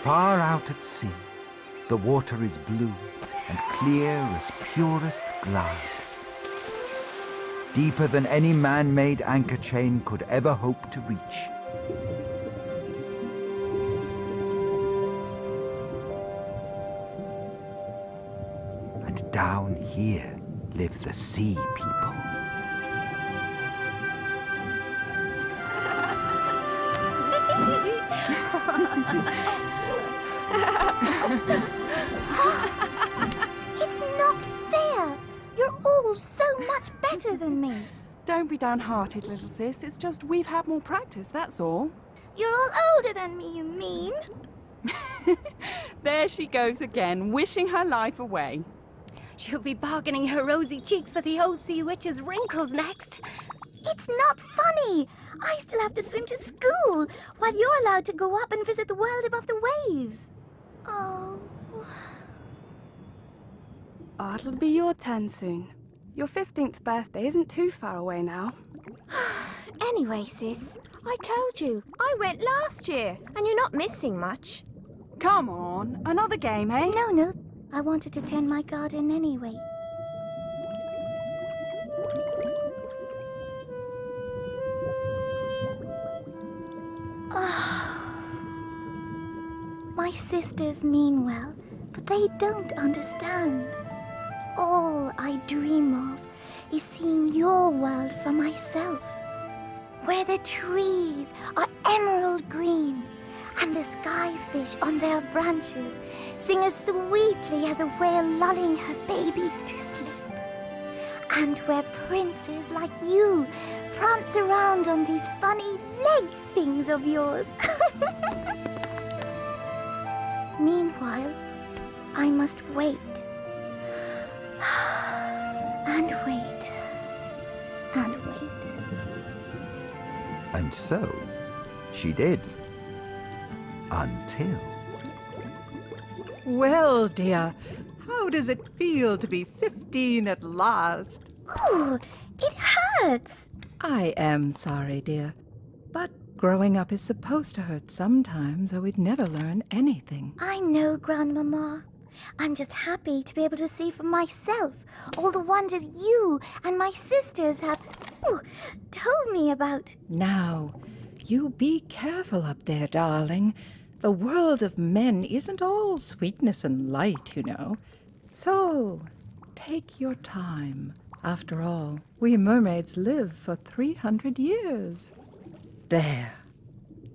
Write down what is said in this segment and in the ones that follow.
far out at sea, the water is blue and clear as purest glass, deeper than any man-made anchor chain could ever hope to reach. And down here live the sea people. It's not fair! You're all so much better than me. Don't be downhearted, little sis. It's just we've had more practice, that's all. You're all older than me, you mean? There she goes again, wishing her life away. She'll be bargaining her rosy cheeks for the old sea witch's wrinkles next. It's not funny! I still have to swim to school, while you're allowed to go up and visit the world above the waves. Oh... Oh, it'll be your turn soon. Your 15th birthday isn't too far away now. Anyway, sis, I told you. I went last year, and you're not missing much. Come on, another game, eh? No. I wanted to tend my garden anyway. My sisters mean well, but they don't understand. All I dream of is seeing your world for myself, where the trees are emerald green and the skyfish on their branches sing as sweetly as a whale lulling her babies to sleep, and where princes like you prance around on these funny leg things of yours. Meanwhile, I must wait. And wait. And wait. And so, she did. Until... Well, dear, how does it feel to be 15 at last? Ooh, it hurts. I am sorry, dear. But growing up is supposed to hurt sometimes, or we'd never learn anything. I know, Grandmama. I'm just happy to be able to see for myself all the wonders you and my sisters have told me about. Now, you be careful up there, darling. The world of men isn't all sweetness and light, you know. So, take your time. After all, we mermaids live for 300 years. There.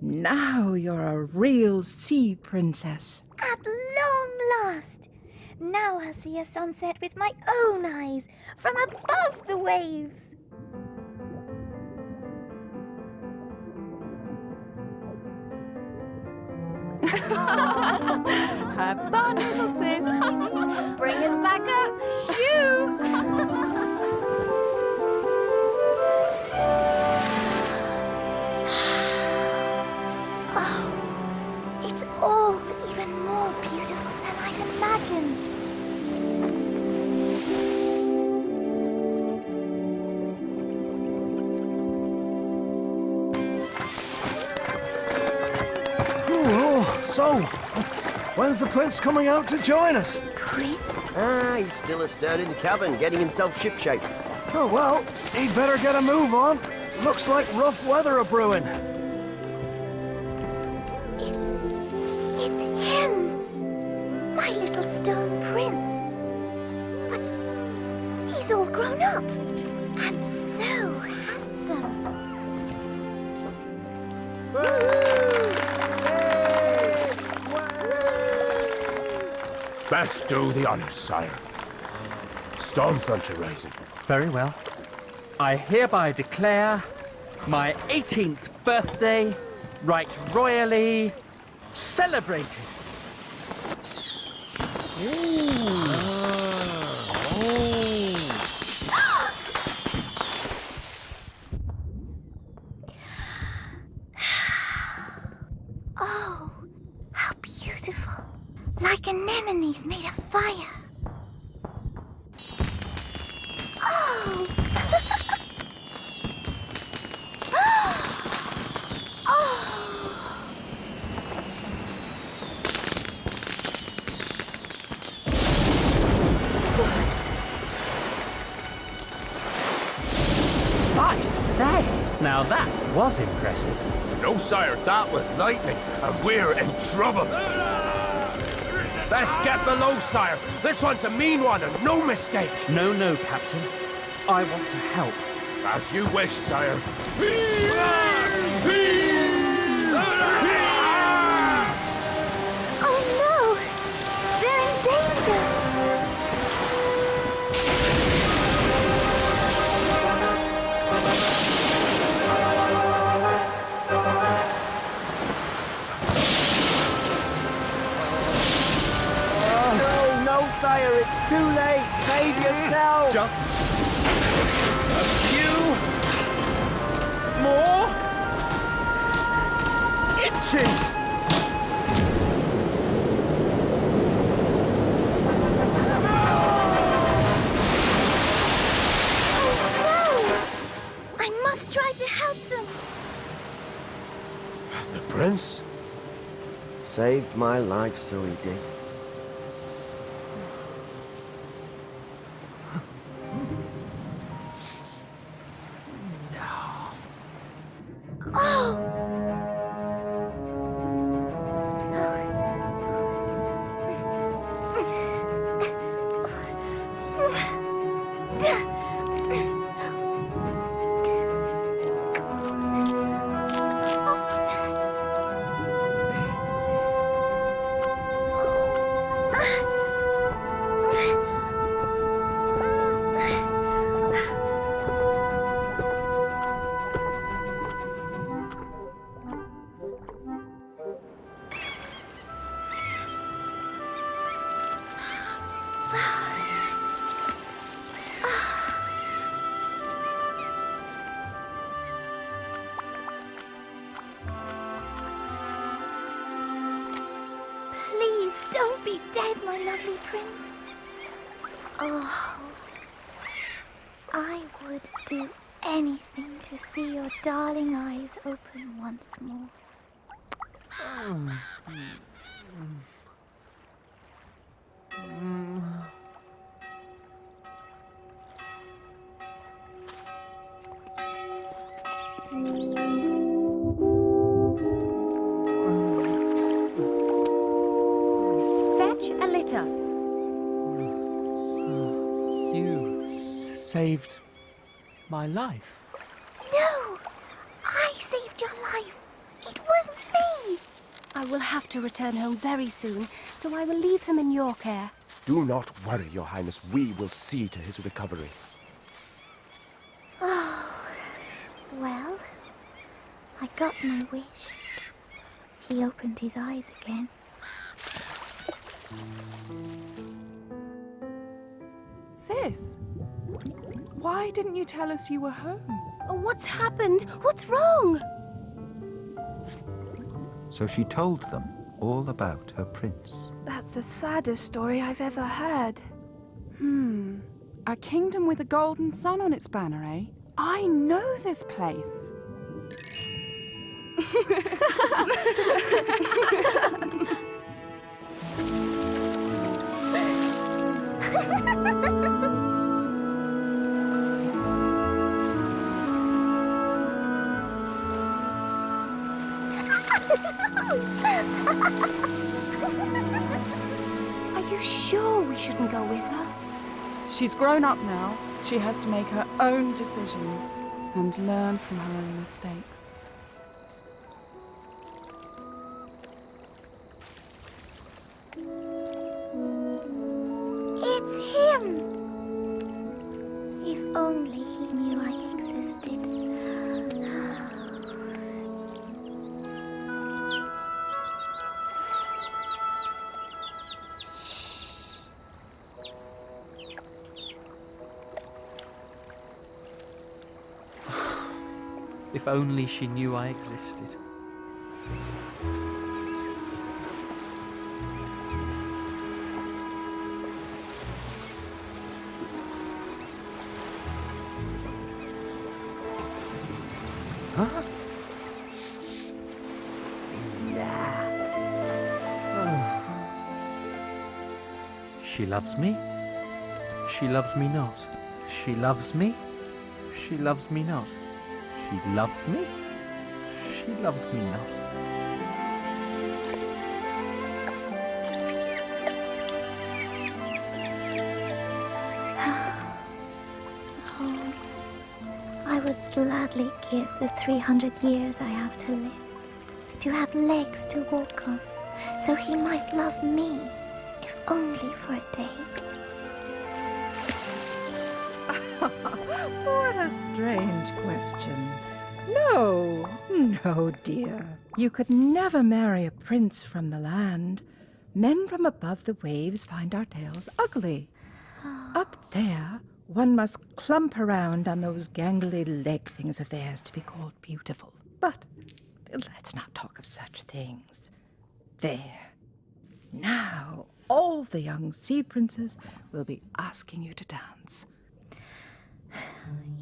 Now you're a real sea princess. At long last. Now I'll see a sunset with my own eyes from above the waves. Have fun, little sis. Bring us back up. Shoo! Oh, it's all even more beautiful than I'd imagined. So, when's the prince coming out to join us? Prince? He's still astir in the cabin, getting himself shipshape. Oh, well, he'd better get a move on. Looks like rough weather a-brewing. It's him! My little stone prince. But he's all grown up. And so handsome. Best do the honors, sire. Storm front are rising. Very well. I hereby declare my 18th birthday right royally celebrated. Oh, how beautiful. Like anemones made of fire. Oh! say. Now that was impressive. No, sire, that was lightning, and we're in trouble. Let's get below, sire. This one's a mean one, and no mistake. No, no, Captain. I want to help. As you wish, sire. Oh no! They're in danger! No, sire, it's too late. Save yourself. Just a few more inches. I must try to help them. The prince? Saved my life, so he did. Oh! Please don't be dead, my lovely prince. Oh, I would do anything to see your darling eyes open once more. Fetch a litter. You saved my life. No! I saved your life. It was me! I will have to return home very soon, so I will leave him in your care. Do not worry, Your Highness. We will see to his recovery. Oh, well, I got my wish. He opened his eyes again. Sis, why didn't you tell us you were home? Oh, what's happened? What's wrong? So she told them all about her prince. That's the saddest story I've ever heard. A kingdom with a golden sun on its banner, eh? I know this place. Are you sure we shouldn't go with her? She's grown up now. She has to make her own decisions and learn from her own mistakes. It's him! If only he knew I existed. If only she knew I existed. Huh? She loves me. She loves me not. She loves me. She loves me not. She loves me? She loves me not. Oh, I would gladly give the 300 years I have to live, to have legs to walk on, so he might love me, if only for a day. What a strange question. No, no, dear. You could never marry a prince from the land. Men from above the waves find our tales ugly. Up there, one must clump around on those gangly leg things of theirs to be called beautiful. But let's not talk of such things. There. Now, all the young sea princes will be asking you to dance.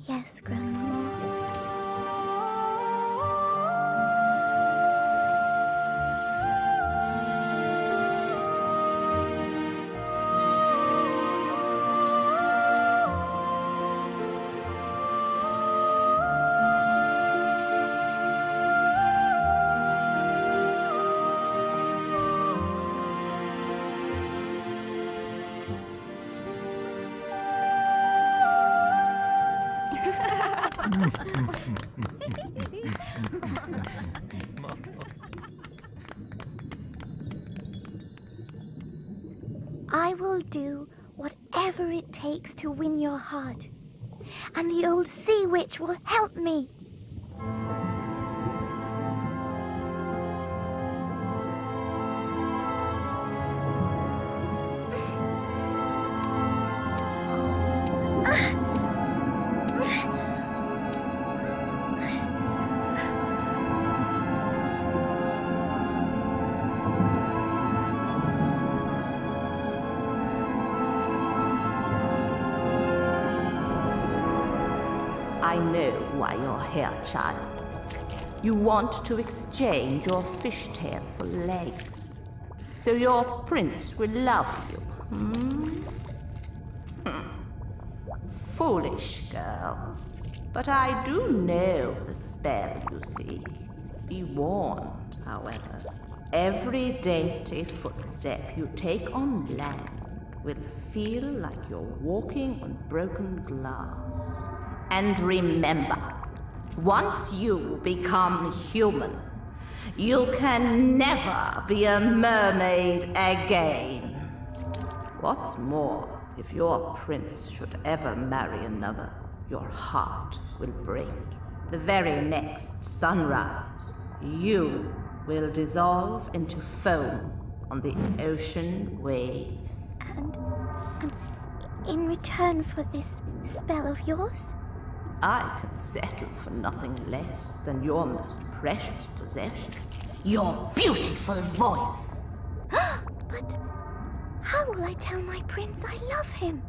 Yes, Grandmama. I will do whatever it takes to win your heart, and the old sea witch will help me. I know why you're here, child. You want to exchange your fishtail for legs, so your prince will love you. Foolish girl. But I do know the spell you seek. Be warned, however. Every dainty footstep you take on land will feel like you're walking on broken glass. And remember, once you become human, you can never be a mermaid again. What's more, if your prince should ever marry another, your heart will break. The very next sunrise, you will dissolve into foam on the ocean waves. And in return for this spell of yours? I can settle for nothing less than your most precious possession. Your beautiful voice. But how will I tell my prince I love him?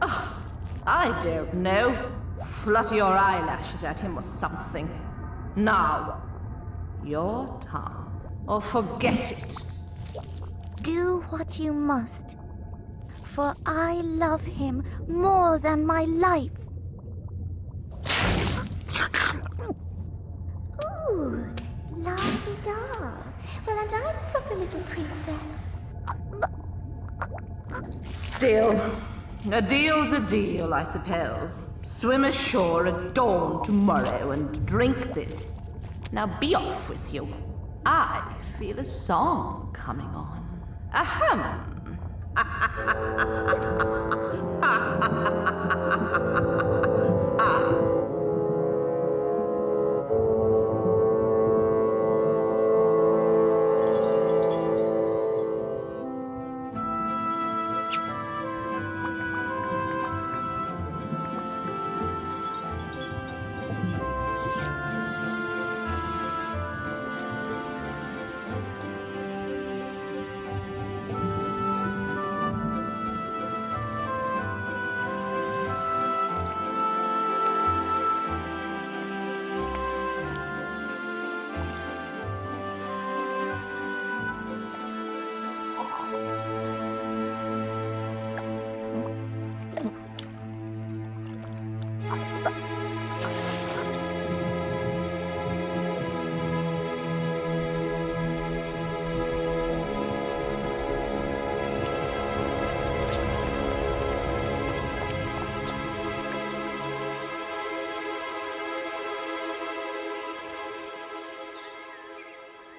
Oh, I don't know. Flutter your eyelashes at him or something. Now, your tongue, or forget it. Do what you must, for I love him more than my life. Ooh, la-di-da. Well, and I'm a proper little princess. Still, a deal's a deal, I suppose. Swim ashore at dawn tomorrow and drink this. Now be off with you. I feel a song coming on. Ahem.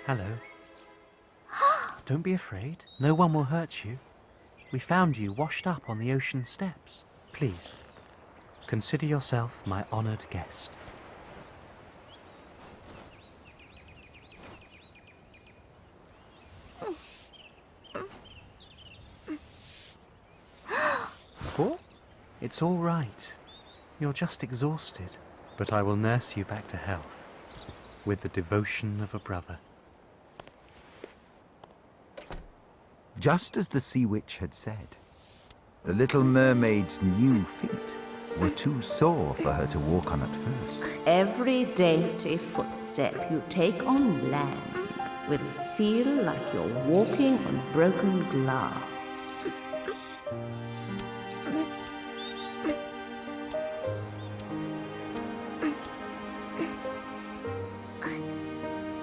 Hello. Don't be afraid. No one will hurt you. We found you washed up on the ocean steps. Please, consider yourself my honored guest. Oh, it's all right. You're just exhausted. But I will nurse you back to health with the devotion of a brother. Just as the sea witch had said, the little mermaid's new feet were too sore for her to walk on at first. Every dainty footstep you take on land will feel like you're walking on broken glass.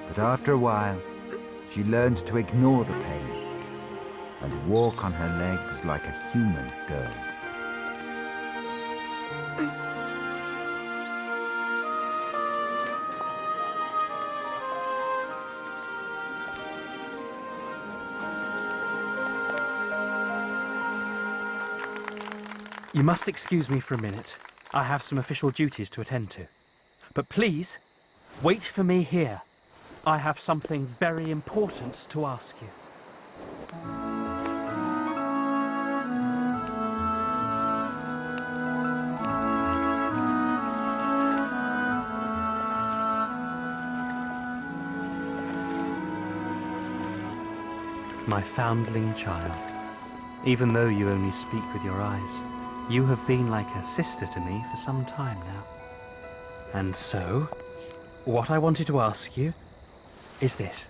But after a while, she learned to ignore the pain and walk on her legs like a human girl. You must excuse me for a minute. I have some official duties to attend to. But please, wait for me here. I have something very important to ask you. My foundling child, even though you only speak with your eyes, you have been like a sister to me for some time now. And so, what I wanted to ask you is this.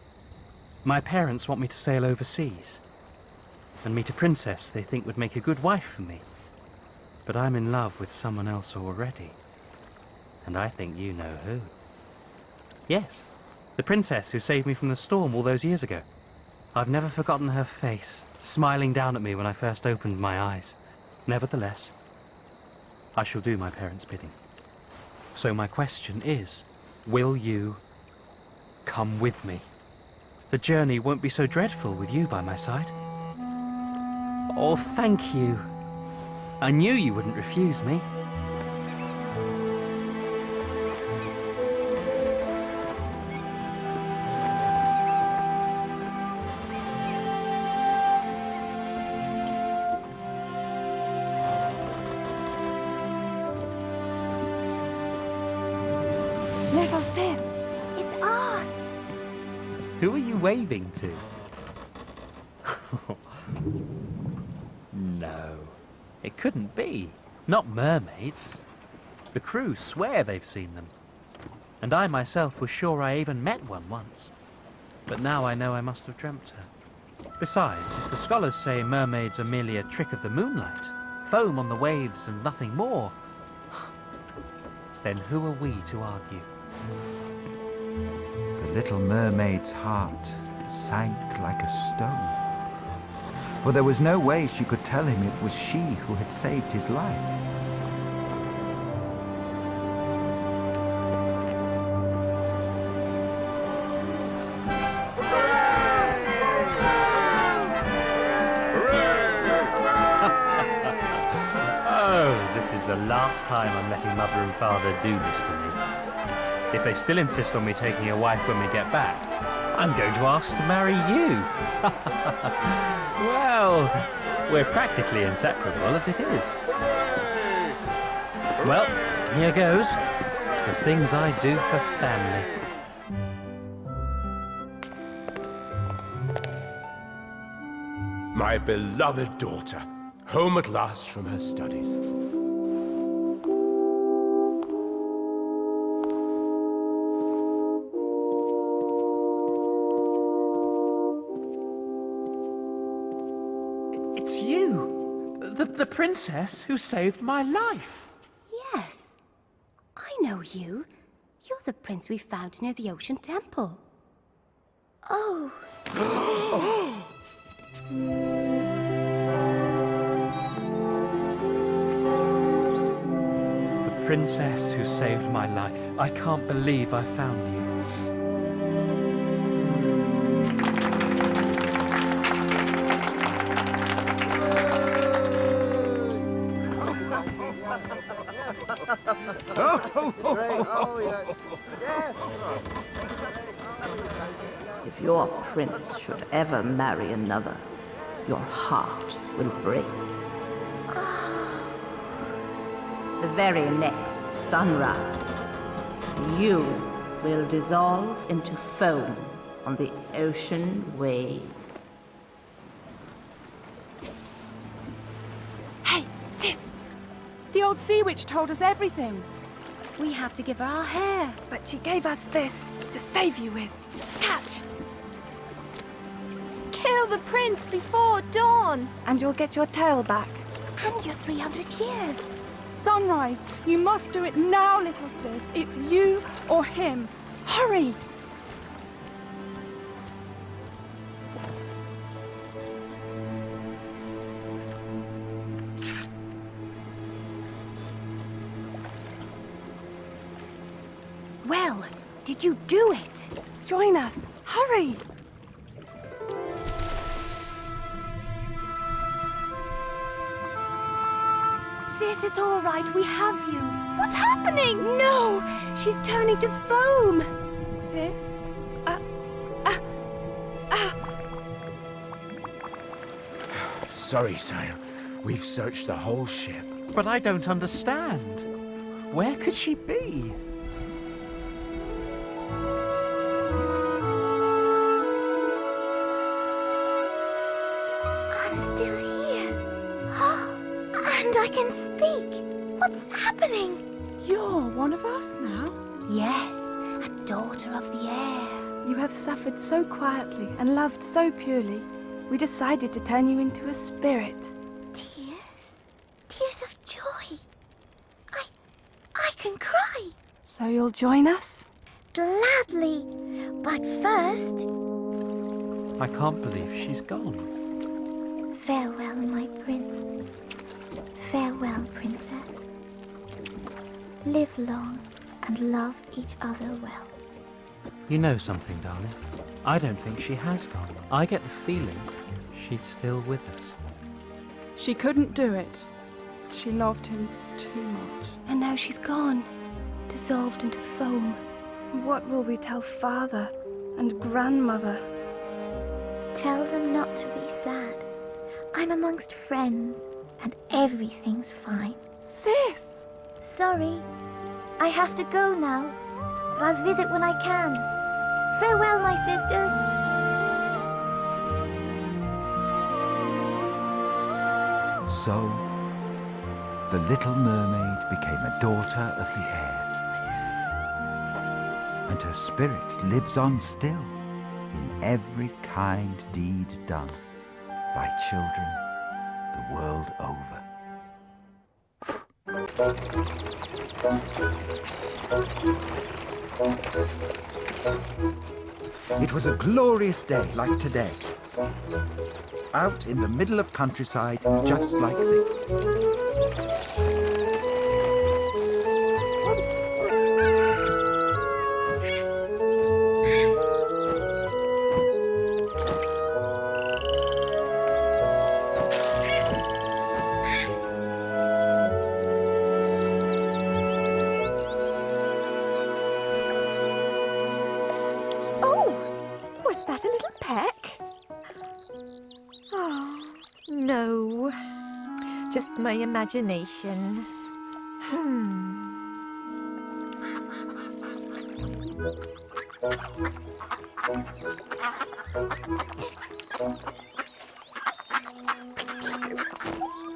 My parents want me to sail overseas and meet a princess they think would make a good wife for me. But I'm in love with someone else already. And I think you know who. Yes, the princess who saved me from the storm all those years ago. I've never forgotten her face, smiling down at me when I first opened my eyes. Nevertheless, I shall do my parents' bidding. So my question is, will you come with me? The journey won't be so dreadful with you by my side. Oh, thank you. I knew you wouldn't refuse me. Little sis, it's us. Who are you waving to? No, it couldn't be. Not mermaids. The crew swear they've seen them. And I myself was sure I even met one once. But now I know I must have dreamt her. Besides, if the scholars say mermaids are merely a trick of the moonlight, foam on the waves and nothing more, then who are we to argue? The little mermaid's heart sank like a stone. For there was no way she could tell him it was she who had saved his life. Oh, this is the last time I'm letting Mother and Father do this to me. If they still insist on me taking a wife when we get back, I'm going to ask to marry you. Well, we're practically inseparable as it is. Well, here goes. The things I do for family. My beloved daughter, home at last from her studies. It's you! The princess who saved my life! Yes. I know you. You're the prince we found near the ocean temple. Oh. The princess who saved my life. I can't believe I found you. If your prince should ever marry another, your heart will break. The very next sunrise, you will dissolve into foam on the ocean waves. Hey, sis! The old sea witch told us everything. We had to give her our hair, but she gave us this to save you with. Catch! Kill the prince before dawn. And you'll get your tail back. And your 300 years. Sunrise, you must do it now, little sis. It's you or him. Hurry! Well, did you do it? Join us. Hurry! Sis, it's all right. We have you. What's happening? No! She's turning to foam. Sis? Sorry, sire. We've searched the whole ship. But I don't understand. Where could she be? I'm still here. And I can speak. What's happening? You're one of us now. Yes, a daughter of the air. You have suffered so quietly and loved so purely. We decided to turn you into a spirit. Tears? Tears of joy. I can cry. So you'll join us? Gladly. But first, I can't believe she's gone. farewell, my prince. Farewell, princess. Live long and love each other well. You know something, darling? I don't think she has gone. I get the feeling she's still with us. She couldn't do it. She loved him too much. And now she's gone, dissolved into foam. What will we tell father and grandmother? Tell them not to be sad. I'm amongst friends, and everything's fine. Sis! Sorry. I have to go now, but I'll visit when I can. Farewell, my sisters. So, the little mermaid became a daughter of the air. And her spirit lives on still in every kind deed done by children the world over. It was a glorious day like today. Out in the middle of countryside, just like this. Was that a little peck? Oh, no. Just my imagination.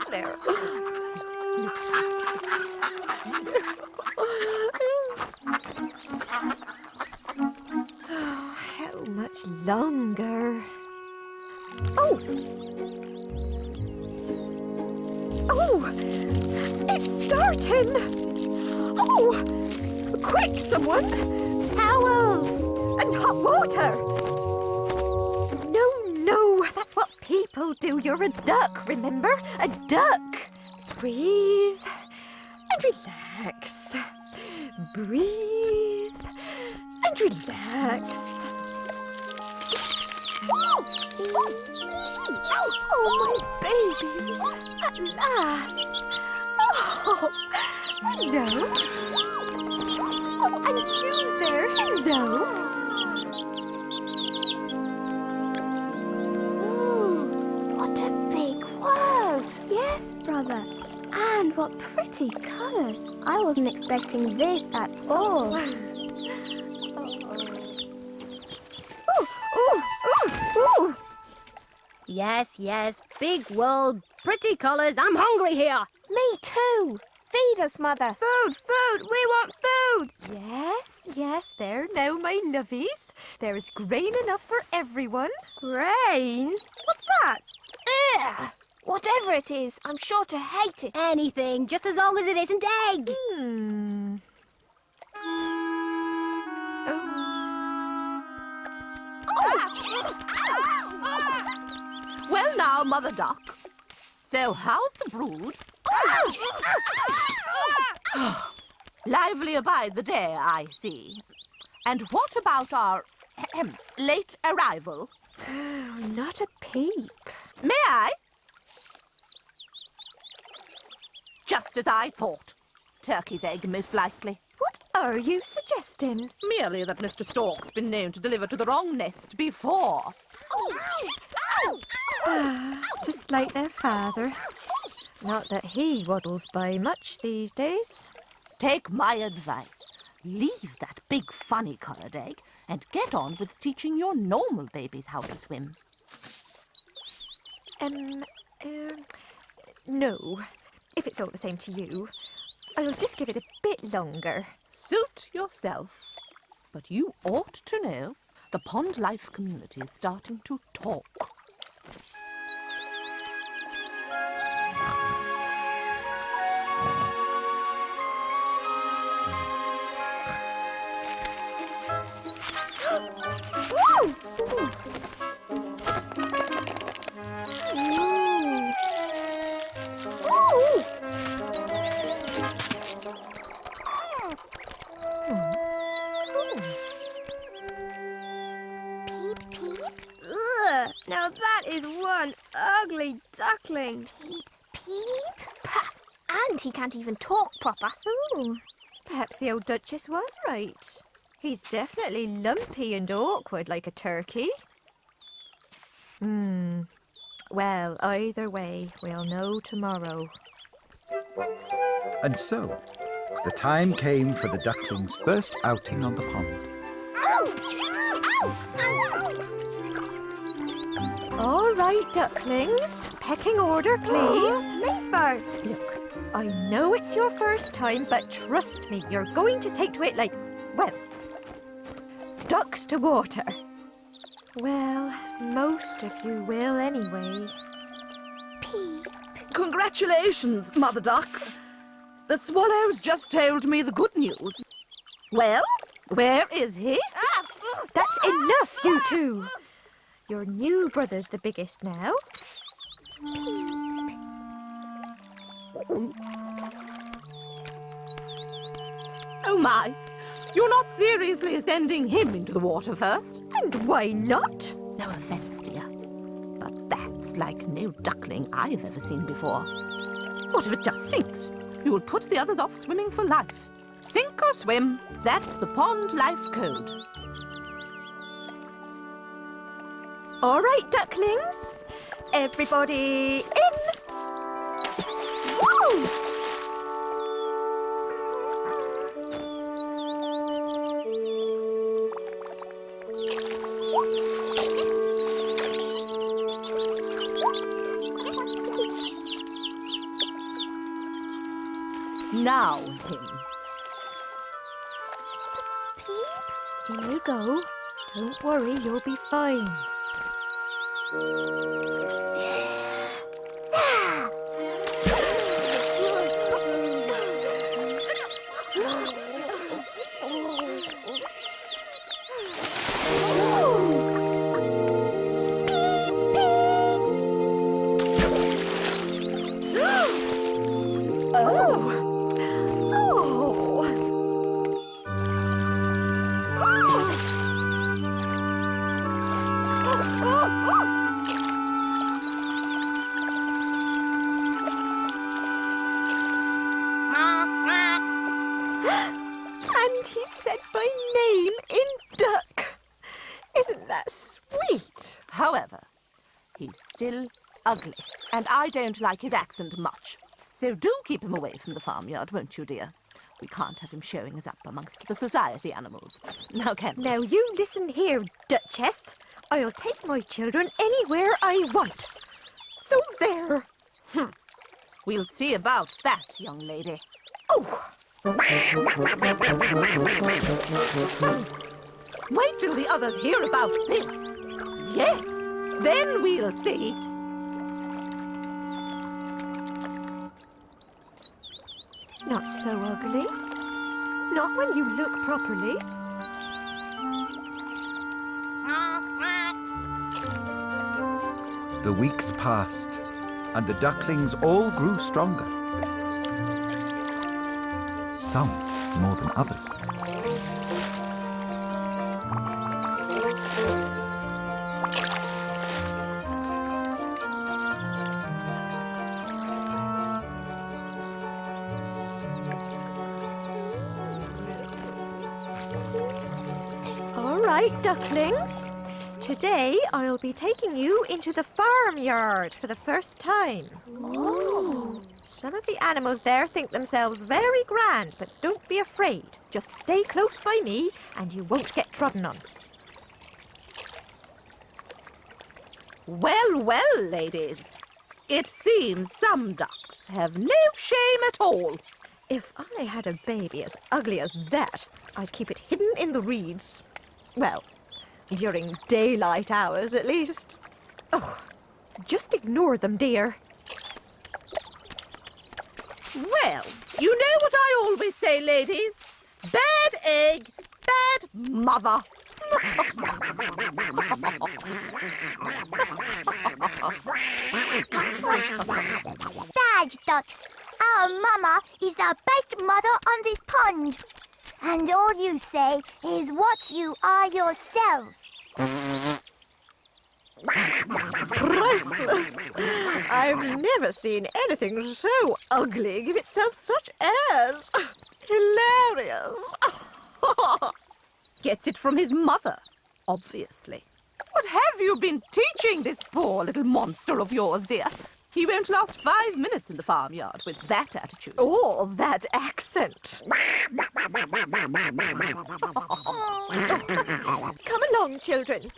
There. How much longer? Oh! Oh! It's starting! Oh! Quick, someone! Towels! And hot water! No, that's what people do. You're a duck, remember? A duck! Breathe and relax. Breathe and relax. Oh, my babies! At last! Oh. Oh, hello. Oh, and you there. Hello. Ooh, what a big world. Yes, brother. And what pretty colours. I wasn't expecting this at all. Ooh. Yes, yes, big world, pretty colours. I'm hungry here. Me too. Feed us, Mother. Food, food, we want food. Yes, yes, there now, my lovies. There's grain enough for everyone. Grain? What's that? Ugh. Whatever it is, I'm sure to hate it. Anything, just as long as it isn't egg. Well now, Mother Duck. So how's the brood? Lively abide the day, I see. And what about our late arrival? Not a peep. May I? Just as I thought. Turkey's egg, most likely. What are you suggesting? Merely that Mr. Stork's been known to deliver to the wrong nest before. Just like their father. Not that he waddles by much these days. Take my advice. Leave that big funny-coloured egg and get on with teaching your normal babies how to swim. No. If it's all the same to you, I'll just give it a bit longer. Suit yourself. But you ought to know the pond life community is starting to talk. Now that is one ugly duckling. Peep, peep. Pah! And he can't even talk proper. Ooh, perhaps the old Duchess was right. He's definitely lumpy and awkward like a turkey. Well, either way, we'll know tomorrow. And so, the time came for the ducklings' first outing on the pond. All right, ducklings. Pecking order, please. Me first. Look, I know it's your first time, but trust me, you're going to take to it like, well, ducks to water. Well, most of you will anyway. Peep. Congratulations, Mother Duck. The swallows just told me the good news. Well, where is he? That's enough, you two. Your new brother's the biggest now. Oh my, you're not seriously sending him into the water first? And why not? No offence, dear, but that's like no duckling I've ever seen before. What if it just sinks? You will put the others off swimming for life. Sink or swim, that's the pond life code. All right, ducklings. Everybody in. Woo! Now, him. Peep. In you go. Don't worry, you'll be fine. And he said my name in duck. Isn't that sweet? However, he's still ugly, and I don't like his accent much. So do keep him away from the farmyard, won't you, dear? We can't have him showing us up amongst the society animals. Now, can we? Now you listen here, Duchess. I'll take my children anywhere I want. So there. We'll see about that, young lady. Oh! Wait till the others hear about this. Yes, then we'll see. It's not so ugly. Not when you look properly. The weeks passed, and the ducklings all grew stronger. Some more than others. All right, ducklings. Today I'll be taking you into the farmyard for the first time. Oh. Some of the animals there think themselves very grand, but don't be afraid. Just stay close by me and you won't get trodden on. Well, well, ladies. It seems some ducks have no shame at all. If I had a baby as ugly as that, I'd keep it hidden in the reeds. Well, during daylight hours, at least. Oh, just ignore them, dear. Well, you know what I always say, ladies. Bad egg, bad mother. Bad ducks. Our mama is the best mother on this pond. And all you say is what you are yourselves. Priceless! I've never seen anything so ugly give itself such airs. Hilarious! Gets it from his mother, obviously. What have you been teaching this poor little monster of yours, dear? He won't last 5 minutes in the farmyard with that attitude. Oh, that accent. Come along, children.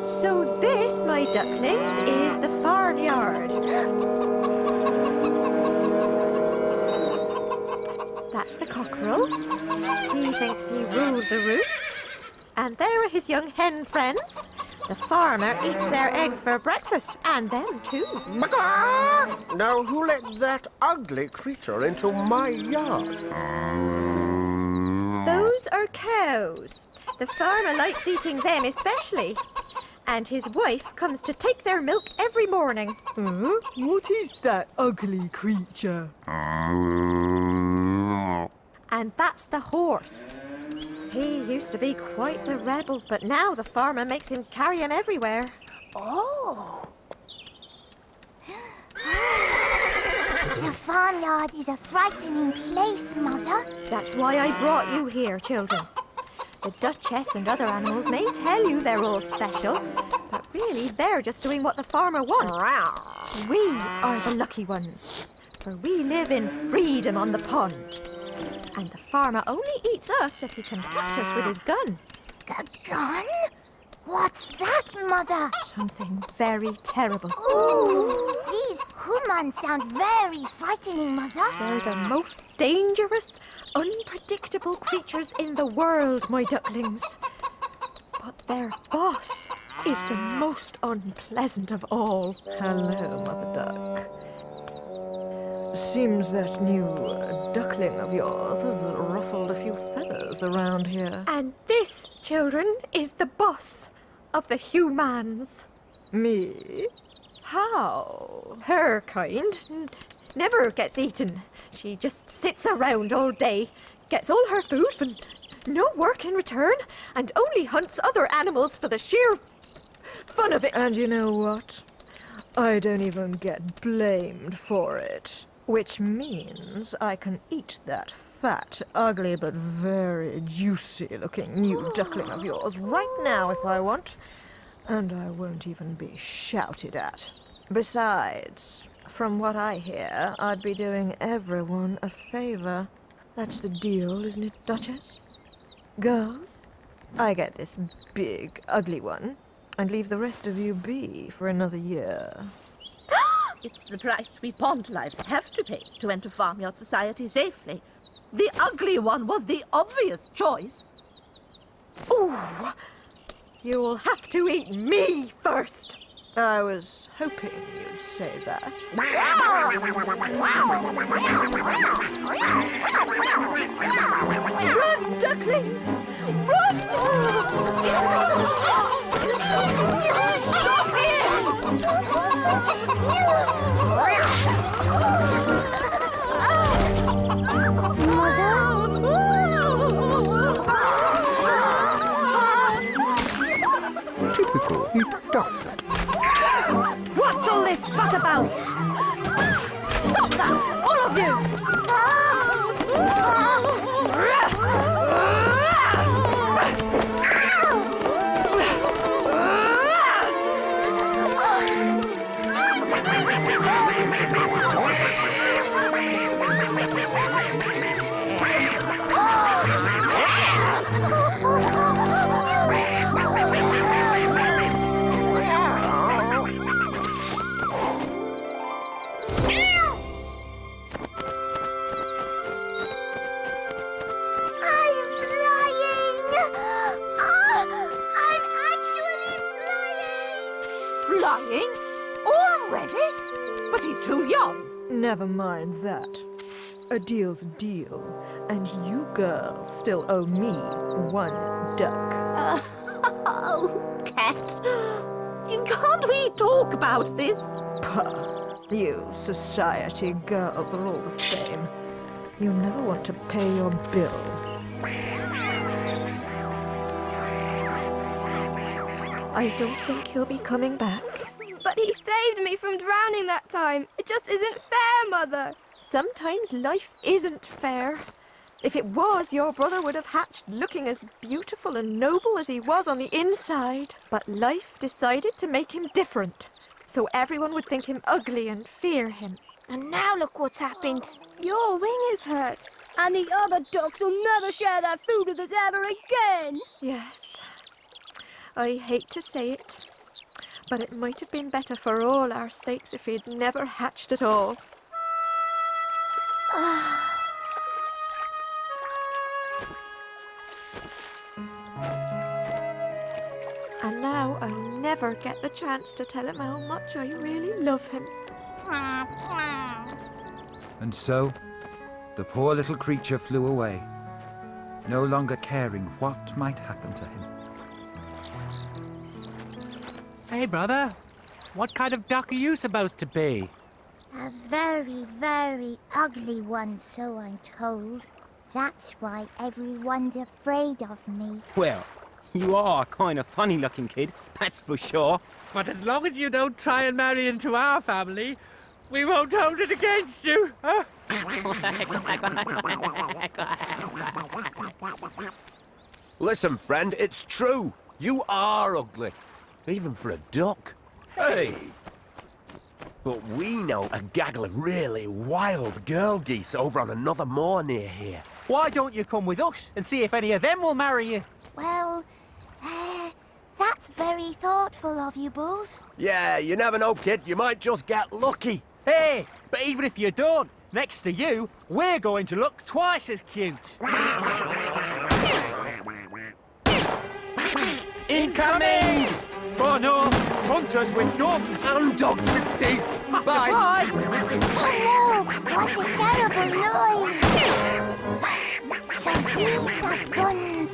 So this, my ducklings, is the farmyard. That's the cockerel. He thinks he rules the roost. And there are his young hen friends. The farmer eats their eggs for breakfast, and them too. Now, who let that ugly creature into my yard? Those are cows. The farmer likes eating them especially. And his wife comes to take their milk every morning. What is that ugly creature? And that's the horse. He used to be quite the rebel, but now the farmer makes him carry him everywhere. Oh. The farmyard is a frightening place, Mother. That's why I brought you here, children. The Duchess and other animals may tell you they're all special, but really they're just doing what the farmer wants. We are the lucky ones, for we live in freedom on the pond. And the farmer only eats us if he can catch us with his gun. The gun? What's that, Mother? Something very terrible. Ooh, these humans sound very frightening, Mother. They're the most dangerous, unpredictable creatures in the world, my ducklings. But their boss is the most unpleasant of all. Hello, Mother Duck. Seems that new duckling of yours has ruffled a few feathers around here. And this, children, is the boss of the humans. Me? How? Her kind never gets eaten. She just sits around all day, gets all her food and no work in return, and only hunts other animals for the sheer fun of it. And you know what? I don't even get blamed for it. Which means I can eat that fat, ugly, but very juicy-looking new duckling of yours right now if I want. And I won't even be shouted at. Besides, from what I hear, I'd be doing everyone a favor. That's the deal, isn't it, Duchess? Girls, I get this big, ugly one, and leave the rest of you be for another year. It's the price we pond life have to pay to enter farmyard society safely. The ugly one was the obvious choice. Ooh, you'll have to eat me first. I was hoping you'd say that. Run, ducklings! Run! Stop it! Typical duck. What's all this fuss about? Stop that, all of you! Flying? Already? But he's too young. Never mind that. A deal's a deal, and you girls still owe me one duck. Oh, Cat. Can't we talk about this? Puh. You society girls are all the same. You never want to pay your bill. I don't think he'll be coming back. But he saved me from drowning that time. It just isn't fair, Mother. Sometimes life isn't fair. If it was, your brother would have hatched looking as beautiful and noble as he was on the inside. But life decided to make him different, so everyone would think him ugly and fear him. And now look what's happened. Your wing is hurt. And the other ducks will never share their food with us ever again. Yes. I hate to say it, but it might have been better for all our sakes if he'd never hatched at all. And now I'll never get the chance to tell him how much I really love him. And so, the poor little creature flew away, no longer caring what might happen to him. Hey, brother. What kind of duck are you supposed to be? A very, very ugly one, so I'm told. That's why everyone's afraid of me. Well, you are a kind of funny-looking kid, that's for sure. But as long as you don't try and marry into our family, we won't hold it against you. Huh? Listen, friend, it's true. You are ugly. Even for a duck. Hey! But we know a gaggle of really wild girl geese over on another moor near here. Why don't you come with us and see if any of them will marry you? Well, that's very thoughtful of you both. Yeah, you never know, kid. You might just get lucky. Hey, but even if you don't, next to you, we're going to look twice as cute. Incoming! Oh no, hunters with guns. And dogs with teeth. Bye. Bye. Oh no, what a terrible noise. So these are guns.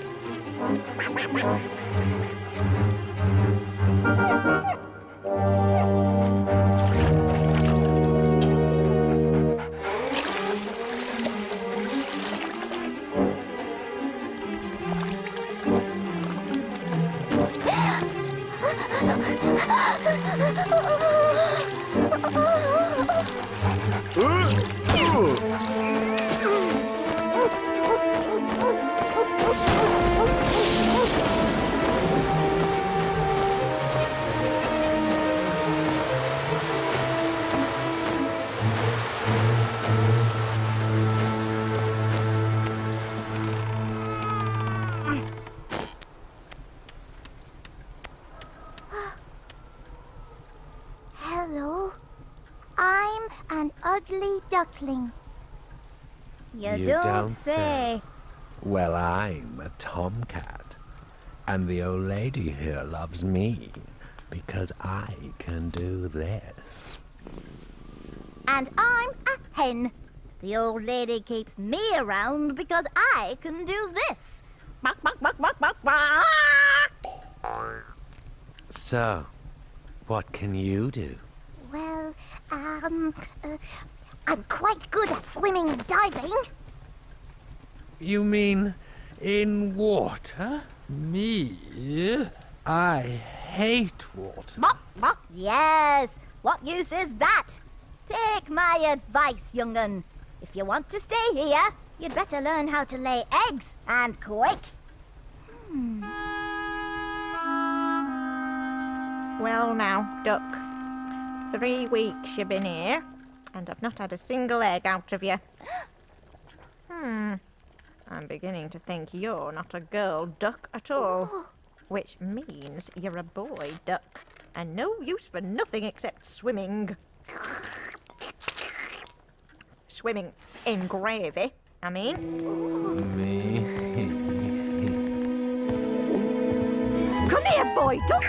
Hello. I'm an ugly duckling. You don't say. Well, I'm a tomcat. And the old lady here loves me because I can do this. And I'm a hen. The old lady keeps me around because I can do this. Bark, bark, bark, bark, bark, bark. So, what can you do? Well, I'm quite good at swimming and diving. You mean in water? Me? I hate water. Bark, bark. Yes. What use is that? Take my advice, young'un. If you want to stay here, you'd better learn how to lay eggs, and quick. Well now, Duck. 3 weeks you've been here, and I've not had a single egg out of you. I'm beginning to think you're not a girl duck at all. Which means you're a boy duck, and no use for nothing except swimming. Swimming in gravy, I mean. Me? Come here, boy duck!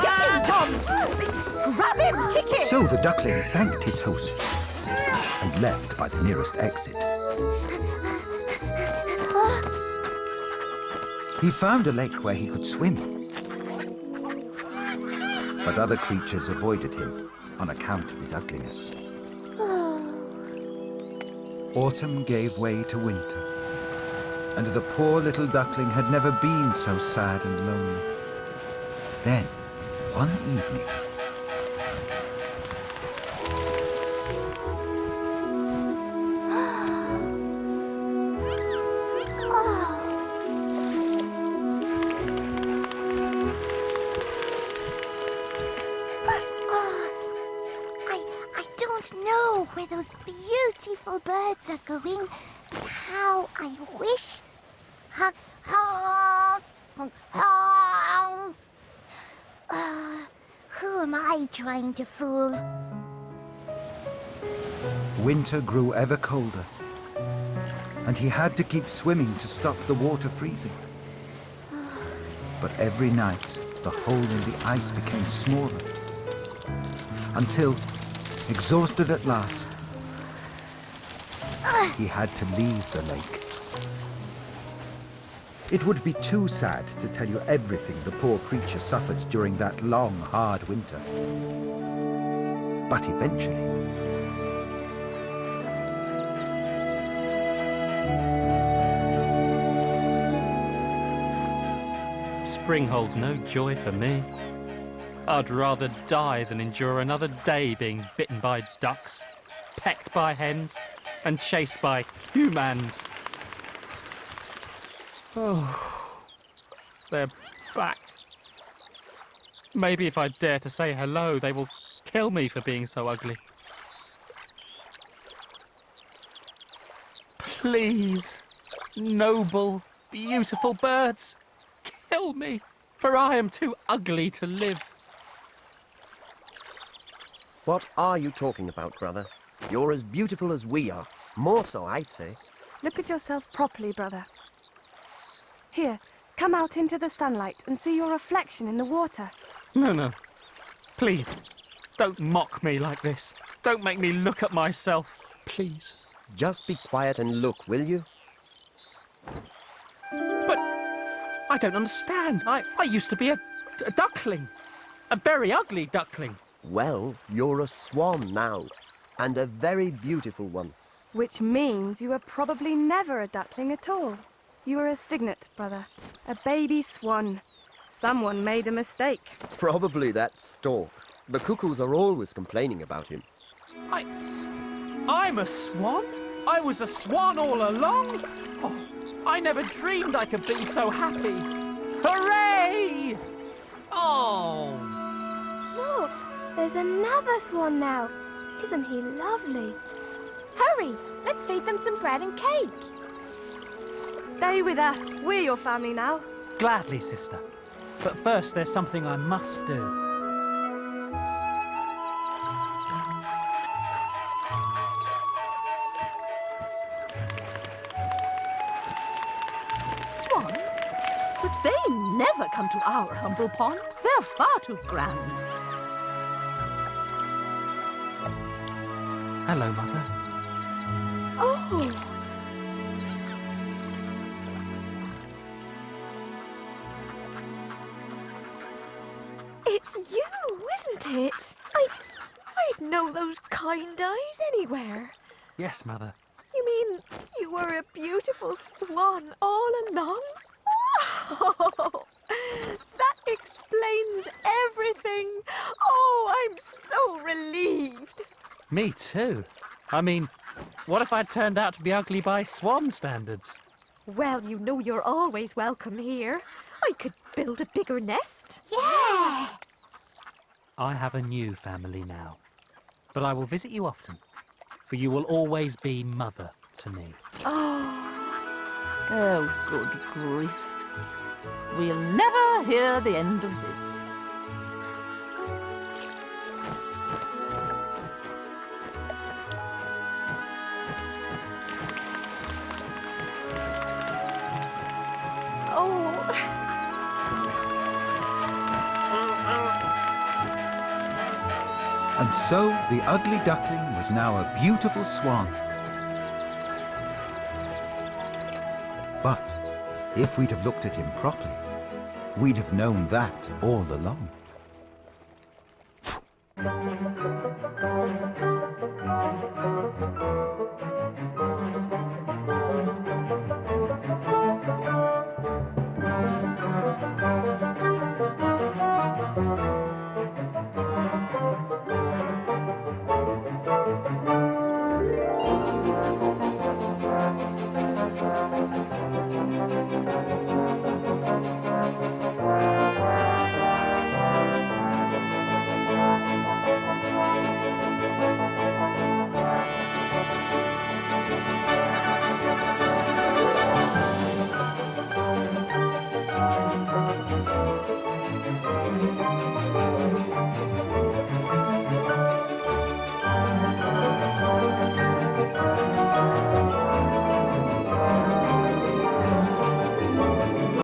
Get him, Tom! Grab him, chicken! So the duckling thanked his hosts and left by the nearest exit. He found a lake where he could swim. But other creatures avoided him on account of his ugliness. Autumn gave way to winter, and the poor little duckling had never been so sad and lonely. Then, one evening, where those beautiful birds are going. How I wish. Who am I trying to fool? winter grew ever colder, and he had to keep swimming to stop the water freezing. But every night, the hole in the ice became smaller, until, exhausted at last, he had to leave the lake. It would be too sad to tell you everything the poor creature suffered during that long, hard winter. But eventually, spring holds no joy for me. I'd rather die than endure another day being bitten by ducks, pecked by hens, and chased by humans. Oh, they're back. Maybe if I dare to say hello, they will kill me for being so ugly. Please, noble, beautiful birds, kill me, for I am too ugly to live. What are you talking about, brother? You're as beautiful as we are. More so, I'd say. Look at yourself properly, brother. Here, come out into the sunlight and see your reflection in the water. No, no. Please, don't mock me like this. Don't make me look at myself, please. Just be quiet and look, will you? But I don't understand. I used to be a duckling. A very ugly duckling. Well, you're a swan now, and a very beautiful one. Which means you were probably never a duckling at all. You were a cygnet, brother. A baby swan. Someone made a mistake. Probably that stork. The cuckoos are always complaining about him. I'm a swan? I was a swan all along? Oh, I never dreamed I could be so happy. Hooray! Oh! Look, there's another swan now. Isn't he lovely? Hurry, let's feed them some bread and cake. Stay with us. We're your family now. Gladly, sister. But first, there's something I must do. Swans? But they never come to our humble pond. They're far too grand. Hello, Mother. Oh! It's you, isn't it? I'd know those kind eyes anywhere. Yes, Mother. You mean you were a beautiful swan all along? Oh, that explains everything. Oh, I'm so relieved. Me too. I mean, what if I turned out to be ugly by swan standards? Well, you know you're always welcome here. I could build a bigger nest. Yeah! I have a new family now. But I will visit you often, for you will always be mother to me. Oh, good grief. We'll never hear the end of this. And so the ugly duckling was now a beautiful swan. But if we'd have looked at him properly, we'd have known that all along.